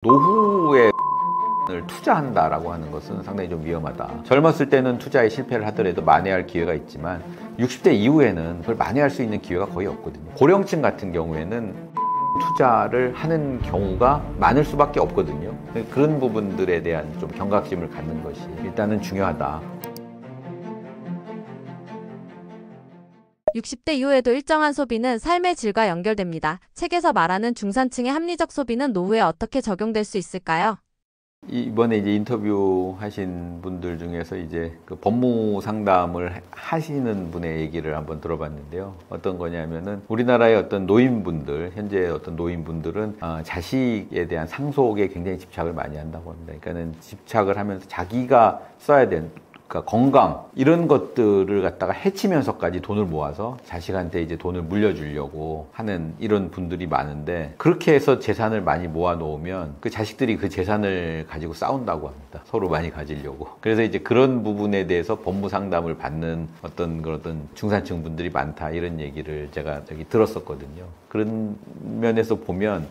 노후에 을 투자한다라고 하는 것은 상당히 좀 위험하다. 젊었을 때는 투자에 실패를 하더라도 만회할 기회가 있지만 60대 이후에는 그걸 만회할 수 있는 기회가 거의 없거든요. 고령층 같은 경우에는 투자를 하는 경우가 많을 수밖에 없거든요. 그런 부분들에 대한 좀 경각심을 갖는 것이 일단은 중요하다. 60대 이후에도 일정한 소비는 삶의 질과 연결됩니다. 책에서 말하는 중산층의 합리적 소비는 노후에 어떻게 적용될 수 있을까요? 이번에 이제 인터뷰 하신 분들 중에서 이제 그 법무 상담을 하시는 분의 얘기를 한번 들어봤는데요. 어떤 거냐면은 우리나라의 어떤 노인분들, 현재 어떤 노인분들은 자식에 대한 상속에 굉장히 집착을 많이 한다고 합니다. 그러니까는 집착을 하면서 자기가 써야 되는 그러니까 건강 이런 것들을 갖다가 해치면서까지 돈을 모아서 자식한테 이제 돈을 물려주려고 하는 이런 분들이 많은데, 그렇게 해서 재산을 많이 모아 놓으면 그 자식들이 그 재산을 가지고 싸운다고 합니다. 서로 많이 가지려고. 그래서 이제 그런 부분에 대해서 법무 상담을 받는 어떤 중산층 분들이 많다, 이런 얘기를 제가 여기 들었었거든요. 그런 면에서 보면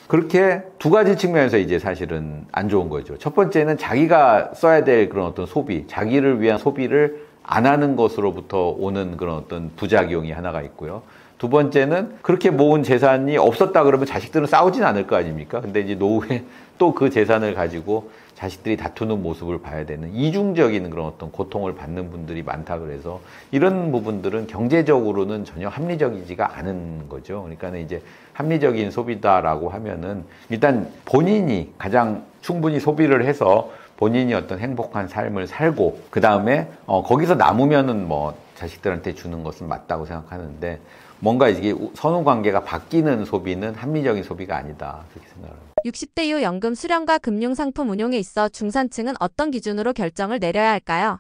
그렇게 두 가지 측면에서 이제 사실은 안 좋은 거죠. 첫 번째는 자기가 써야 될 그런 어떤 소비, 자기를 위한 소비를 안 하는 것으로부터 오는 그런 어떤 부작용이 하나가 있고요. 두 번째는 그렇게 모은 재산이 없었다 그러면 자식들은 싸우진 않을 거 아닙니까? 근데 이제 노후에 또 그 재산을 가지고 자식들이 다투는 모습을 봐야 되는 이중적인 그런 어떤 고통을 받는 분들이 많다 그래서 이런 부분들은 경제적으로는 전혀 합리적이지가 않은 거죠. 그러니까 이제 합리적인 소비다라고 하면은 일단 본인이 가장 충분히 소비를 해서 본인이 어떤 행복한 삶을 살고 그 다음에 거기서 남으면은 뭐 자식들한테 주는 것은 맞다고 생각하는데, 뭔가 이게 선후 관계가 바뀌는 소비는 합리적인 소비가 아니다, 그렇게 생각합니다. 60대 이후 연금 수령과 금융상품 운용에 있어 중산층은 어떤 기준으로 결정을 내려야 할까요?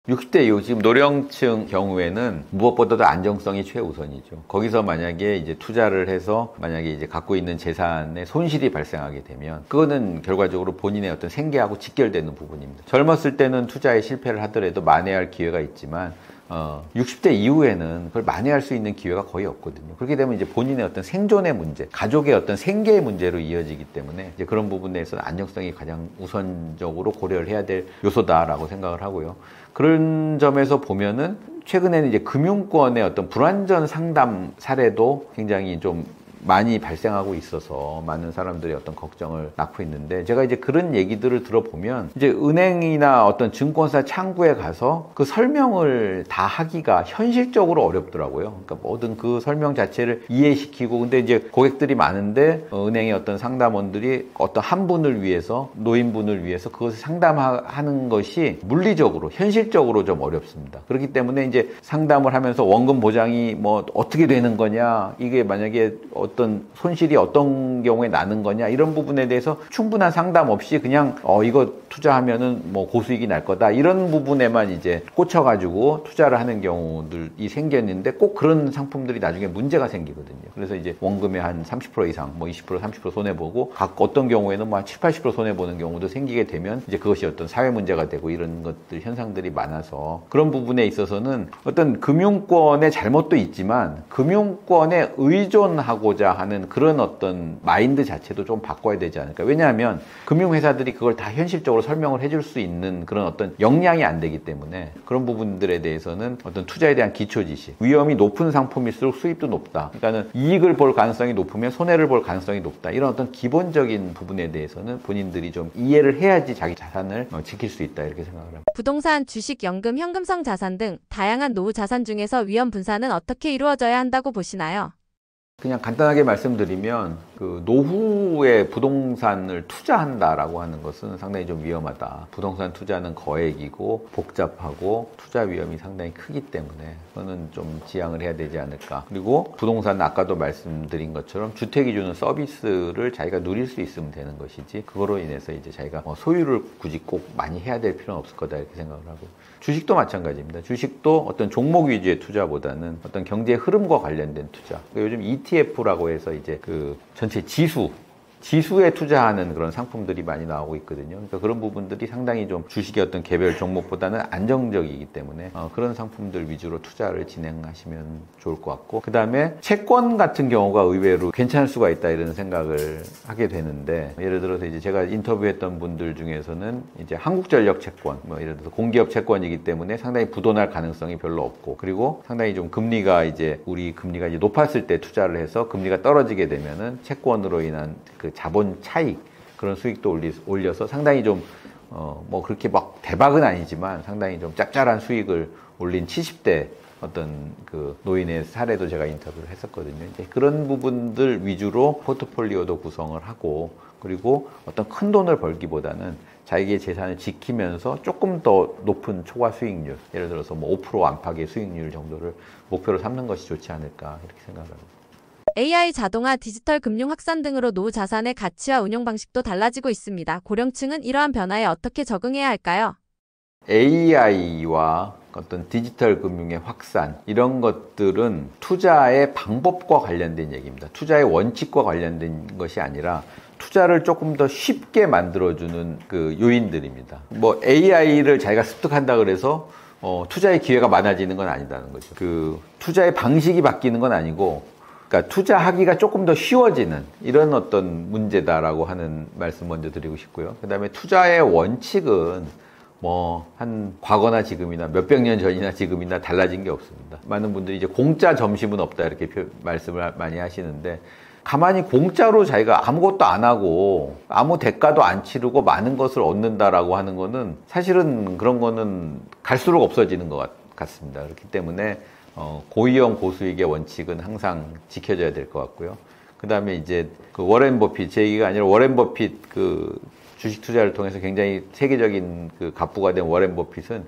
60대 이후 지금 노령층 경우에는 무엇보다도 안정성이 최우선이죠. 거기서 만약에 이제 투자를 해서 만약에 이제 갖고 있는 재산에 손실이 발생하게 되면 그거는 결과적으로 본인의 어떤 생계하고 직결되는 부분입니다. 젊었을 때는 투자에 실패를 하더라도 만회할 기회가 있지만 60대 이후에는 그걸 만회할 수 있는 기회가 거의 없거든요. 그렇게 되면 이제 본인의 어떤 생존의 문제, 가족의 어떤 생계의 문제로 이어지기 때문에 이제 그런 부분에서는 안정성이 가장 우선적으로 고려를 해야 될 요소다라고 생각을 하고요. 그런 점에서 보면은 최근에는 이제 금융권의 어떤 불완전 상담 사례도 굉장히 좀 많이 발생하고 있어서 많은 사람들이 어떤 걱정을 낳고 있는데, 제가 이제 그런 얘기들을 들어보면 이제 은행이나 어떤 증권사 창구에 가서 그 설명을 다 하기가 현실적으로 어렵더라고요. 그러니까 모든 그 설명 자체를 이해시키고, 근데 이제 고객들이 많은데 은행의 어떤 상담원들이 어떤 한 분을 위해서, 노인분을 위해서 그것을 상담하는 것이 물리적으로, 현실적으로 좀 어렵습니다. 그렇기 때문에 이제 상담을 하면서 원금 보장이 뭐 어떻게 되는 거냐, 이게 만약에 어떤 손실이 어떤 경우에 나는 거냐, 이런 부분에 대해서 충분한 상담 없이 그냥 이거 투자하면은 뭐 고수익이 날 거다, 이런 부분에만 이제 꽂혀가지고 투자를 하는 경우들이 생겼는데, 꼭 그런 상품들이 나중에 문제가 생기거든요. 그래서 이제 원금의 한 30% 이상, 뭐 20%, 30% 손해보고, 어떤 경우에는 뭐 한 7, 80% 손해보는 경우도 생기게 되면 이제 그것이 어떤 사회 문제가 되고, 이런 것들, 현상들이 많아서 그런 부분에 있어서는 어떤 금융권의 잘못도 있지만 금융권에 의존하고자 하는 그런 어떤 마인드 자체도 좀 바꿔야 되지 않을까. 왜냐하면 금융회사들이 그걸 다 현실적으로 설명을 해줄 수 있는 그런 어떤 역량이 안 되기 때문에, 그런 부분들에 대해서는 어떤 투자에 대한 기초 지식, 위험이 높은 상품일수록 수입도 높다, 그러니까는 이익을 볼 가능성이 높으면 손해를 볼 가능성이 높다, 이런 어떤 기본적인 부분에 대해서는 본인들이 좀 이해를 해야지 자기 자산을 지킬 수 있다, 이렇게 생각을 합니다. 부동산, 주식, 연금, 현금성 자산 등 다양한 노후 자산 중에서 위험 분산은 어떻게 이루어져야 한다고 보시나요? 그냥 간단하게 말씀드리면 그 노후에 부동산을 투자한다라고 하는 것은 상당히 좀 위험하다. 부동산 투자는 거액이고 복잡하고 투자 위험이 상당히 크기 때문에 그거는 좀 지양을 해야 되지 않을까. 그리고 부동산은 아까도 말씀드린 것처럼 주택이 주는 서비스를 자기가 누릴 수 있으면 되는 것이지, 그거로 인해서 이제 자기가 소유를 굳이 꼭 많이 해야 될 필요는 없을 거다, 이렇게 생각을 하고, 주식도 마찬가지입니다. 주식도 어떤 종목 위주의 투자보다는 어떤 경제 흐름과 관련된 투자. 요즘 ETF라고 해서 이제 그 전체 지수 지수에 투자하는 그런 상품들이 많이 나오고 있거든요. 그러니까 그런 부분들이 상당히 좀 주식의 어떤 개별 종목보다는 안정적이기 때문에 그런 상품들 위주로 투자를 진행하시면 좋을 것 같고, 그 다음에 채권 같은 경우가 의외로 괜찮을 수가 있다 이런 생각을 하게 되는데, 예를 들어서 이제 제가 인터뷰했던 분들 중에서는 이제 한국전력 채권, 뭐 예를 들어서 공기업 채권이기 때문에 상당히 부도날 가능성이 별로 없고, 그리고 상당히 좀 금리가 이제 높았을 때 투자를 해서 금리가 떨어지게 되면은 채권으로 인한 그 자본 차익, 그런 수익도 올려서 상당히 좀 뭐 그렇게 막 대박은 아니지만 상당히 좀 짭짤한 수익을 올린 70대 어떤 그 노인의 사례도 제가 인터뷰를 했었거든요. 이제 그런 부분들 위주로 포트폴리오도 구성을 하고, 그리고 어떤 큰 돈을 벌기보다는 자기의 재산을 지키면서 조금 더 높은 초과 수익률, 예를 들어서 뭐 5% 안팎의 수익률 정도를 목표로 삼는 것이 좋지 않을까 이렇게 생각합니다. AI, 자동화, 디지털 금융 확산 등으로 노후 자산의 가치와 운용 방식도 달라지고 있습니다. 고령층은 이러한 변화에 어떻게 적응해야 할까요? AI와 어떤 디지털 금융의 확산, 이런 것들은 투자의 방법과 관련된 얘기입니다. 투자의 원칙과 관련된 것이 아니라 투자를 조금 더 쉽게 만들어주는 그 요인들입니다. 뭐 AI를 자기가 습득한다 그래서 투자의 기회가 많아지는 건 아니다는 거죠. 그 투자의 방식이 바뀌는 건 아니고, 그러니까 투자하기가 조금 더 쉬워지는 이런 어떤 문제다라고 하는 말씀 먼저 드리고 싶고요. 그 다음에 투자의 원칙은 뭐 한 과거나 지금이나 몇백 년 전이나 지금이나 달라진 게 없습니다. 많은 분들이 이제 공짜 점심은 없다 이렇게 말씀을 많이 하시는데, 가만히 공짜로 자기가 아무것도 안 하고 아무 대가도 안 치르고 많은 것을 얻는다라고 하는 거는 사실은 그런 거는 갈수록 없어지는 것 같습니다. 그렇기 때문에 고위험 고수익의 원칙은 항상 지켜져야 될 것 같고요. 그 다음에 이제 그 워렌 버핏, 제 얘기가 아니라 워렌 버핏 그 주식 투자를 통해서 굉장히 세계적인 그 갑부가 된 워렌 버핏은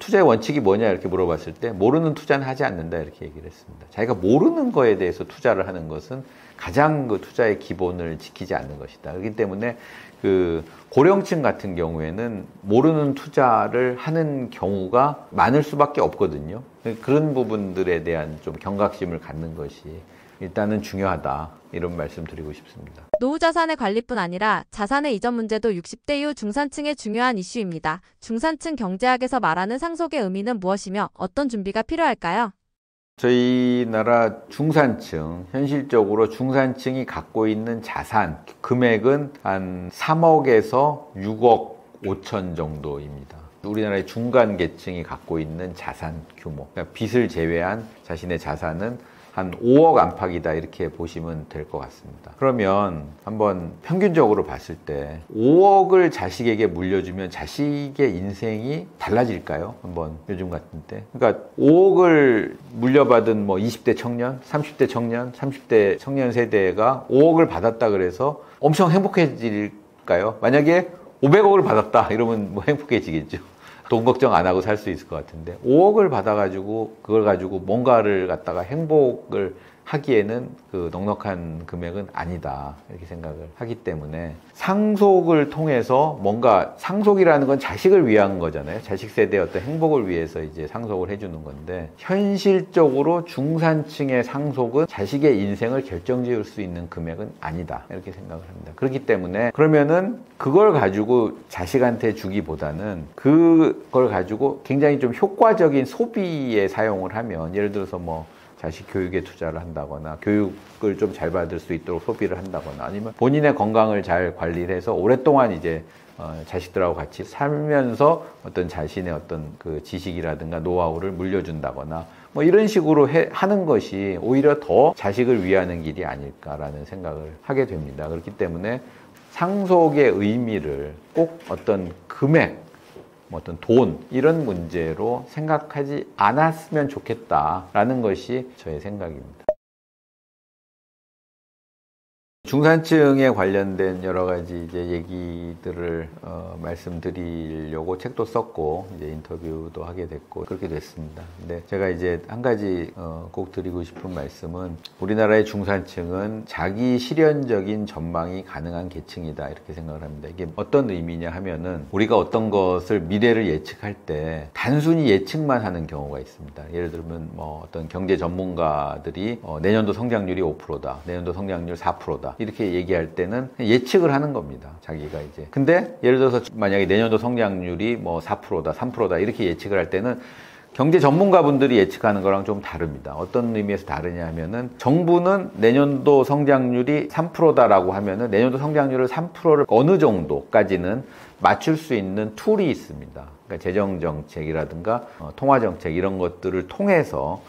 투자의 원칙이 뭐냐 이렇게 물어봤을 때 모르는 투자는 하지 않는다 이렇게 얘기를 했습니다. 자기가 모르는 거에 대해서 투자를 하는 것은 가장 그 투자의 기본을 지키지 않는 것이다. 그렇기 때문에 그 고령층 같은 경우에는 모르는 투자를 하는 경우가 많을 수밖에 없거든요. 그런 부분들에 대한 좀 경각심을 갖는 것이 일단은 중요하다, 이런 말씀 드리고 싶습니다. 노후 자산의 관리뿐 아니라 자산의 이전 문제도 60대 이후 중산층의 중요한 이슈입니다. 중산층 경제학에서 말하는 상속의 의미는 무엇이며 어떤 준비가 필요할까요? 저희 나라 중산층, 현실적으로 중산층이 갖고 있는 자산 금액은 한 3억에서 6억 5천 정도입니다. 우리나라의 중간 계층이 갖고 있는 자산 규모, 그러니까 빚을 제외한 자신의 자산은 한 5억 안팎이다 이렇게 보시면 될 것 같습니다. 그러면 한번 평균적으로 봤을 때 5억을 자식에게 물려주면 자식의 인생이 달라질까요? 한번 요즘 같은 때. 그러니까 5억을 물려받은 뭐 20대 청년, 30대 청년, 30대 청년 세대가 5억을 받았다 그래서 엄청 행복해질까요? 만약에 500억을 받았다 이러면 뭐 행복해지겠죠. 돈 걱정 안 하고 살 수 있을 것 같은데 5억을 받아가지고 그걸 가지고 뭔가를 갖다가 행복을 하기에는 그 넉넉한 금액은 아니다 이렇게 생각을 하기 때문에 상속을 통해서 뭔가, 상속이라는 건 자식을 위한 거잖아요. 자식 세대의 어떤 행복을 위해서 이제 상속을 해주는 건데, 현실적으로 중산층의 상속은 자식의 인생을 결정지을 수 있는 금액은 아니다 이렇게 생각을 합니다. 그렇기 때문에 그러면은 그걸 가지고 자식한테 주기보다는 그걸 가지고 굉장히 좀 효과적인 소비에 사용을 하면, 예를 들어서 뭐 자식 교육에 투자를 한다거나 교육을 좀 잘 받을 수 있도록 소비를 한다거나, 아니면 본인의 건강을 잘 관리를 해서 오랫동안 이제 자식들하고 같이 살면서 어떤 자신의 어떤 그 지식이라든가 노하우를 물려준다거나 뭐 이런 식으로 하는 것이 오히려 더 자식을 위하는 길이 아닐까라는 생각을 하게 됩니다. 그렇기 때문에 상속의 의미를 꼭 어떤 금액, 어떤 돈, 이런 문제로 생각하지 않았으면 좋겠다라는 것이 저의 생각입니다. 중산층에 관련된 여러 가지 이제 얘기들을 말씀드리려고 책도 썼고 이제 인터뷰도 하게 됐고 그렇게 됐습니다. 근데 제가 이제 한 가지 꼭 드리고 싶은 말씀은, 우리나라의 중산층은 자기 실현적인 전망이 가능한 계층이다 이렇게 생각을 합니다. 이게 어떤 의미냐 하면은, 우리가 어떤 것을 미래를 예측할 때 단순히 예측만 하는 경우가 있습니다. 예를 들면 뭐 어떤 경제 전문가들이 내년도 성장률이 5%다, 내년도 성장률 4%다 이렇게 얘기할 때는 예측을 하는 겁니다. 자기가 이제. 근데 예를 들어서 만약에 내년도 성장률이 뭐 4%다, 3%다 이렇게 예측을 할 때는 경제 전문가분들이 예측하는 거랑 좀 다릅니다. 어떤 의미에서 다르냐 하면은 정부는 내년도 성장률이 3%다라고 하면은 내년도 성장률을 3%를 어느 정도까지는 맞출 수 있는 툴이 있습니다. 그러니까 재정정책이라든가 통화정책 이런 것들을 통해서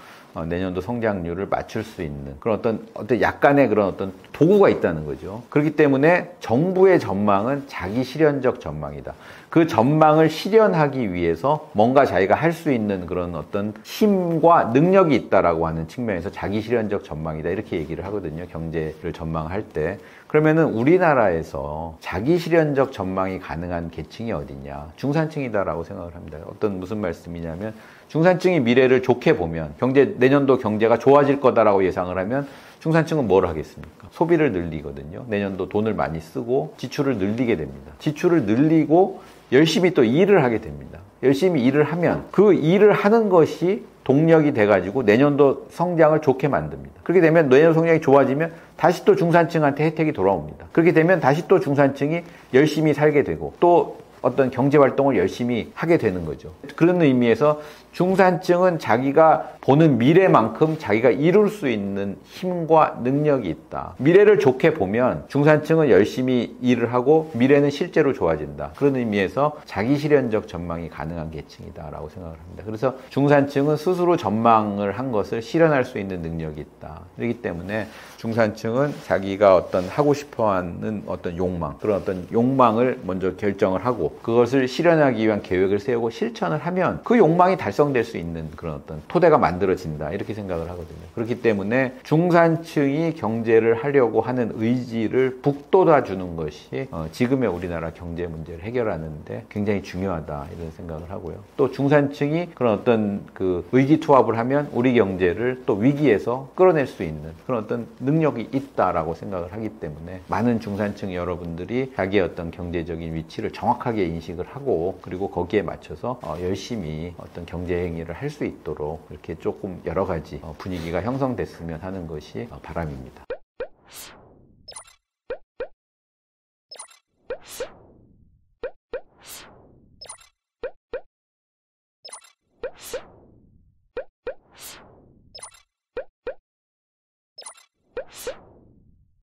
내년도 성장률을 맞출 수 있는 그런 어떤 약간의 그런 어떤 도구가 있다는 거죠. 그렇기 때문에 정부의 전망은 자기 실현적 전망이다. 그 전망을 실현하기 위해서 뭔가 자기가 할 수 있는 그런 어떤 힘과 능력이 있다라고 하는 측면에서 자기 실현적 전망이다. 이렇게 얘기를 하거든요. 경제를 전망할 때. 그러면은 우리나라에서 자기 실현적 전망이 가능한 계층이 어디냐? 중산층이다라고 생각을 합니다. 무슨 말씀이냐면 중산층이 미래를 좋게 보면 내년도 경제가 좋아질 거다라고 예상을 하면 중산층은 뭘 하겠습니까? 소비를 늘리거든요. 내년도 돈을 많이 쓰고 지출을 늘리게 됩니다. 지출을 늘리고 열심히 또 일을 하게 됩니다. 열심히 일을 하면 그 일을 하는 것이 동력이 돼가지고 내년도 성장을 좋게 만듭니다. 그렇게 되면 내년 성장이 좋아지면 다시 또 중산층한테 혜택이 돌아옵니다. 그렇게 되면 다시 또 중산층이 열심히 살게 되고 또 어떤 경제활동을 열심히 하게 되는 거죠. 그런 의미에서 중산층은 자기가 보는 미래만큼 자기가 이룰 수 있는 힘과 능력이 있다. 미래를 좋게 보면 중산층은 열심히 일을 하고 미래는 실제로 좋아진다. 그런 의미에서 자기 실현적 전망이 가능한 계층이다라고 생각을 합니다. 그래서 중산층은 스스로 전망을 한 것을 실현할 수 있는 능력이 있다. 그렇기 때문에 중산층은 자기가 어떤 하고 싶어하는 어떤 욕망, 그런 어떤 욕망을 먼저 결정을 하고 그것을 실현하기 위한 계획을 세우고 실천을 하면 그 욕망이 달성될 수 있는 그런 어떤 토대가 만들어진다. 이렇게 생각을 하거든요. 그렇기 때문에 중산층이 경제를 하려고 하는 의지를 북돋아주는 것이 지금의 우리나라 경제 문제를 해결하는데 굉장히 중요하다. 이런 생각을 하고요. 또 중산층이 그런 어떤 그 의기투합을 하면 우리 경제를 또 위기에서 끌어낼 수 있는 그런 어떤 능력이 있다라고 생각을 하기 때문에 많은 중산층 여러분들이 자기의 어떤 경제적인 위치를 정확하게 인식을 하고 그리고 거기에 맞춰서 열심히 어떤 경제 행위를 할 수 있도록 이렇게 조금 여러 가지 분위기가 형성됐으면 하는 것이 바람입니다. you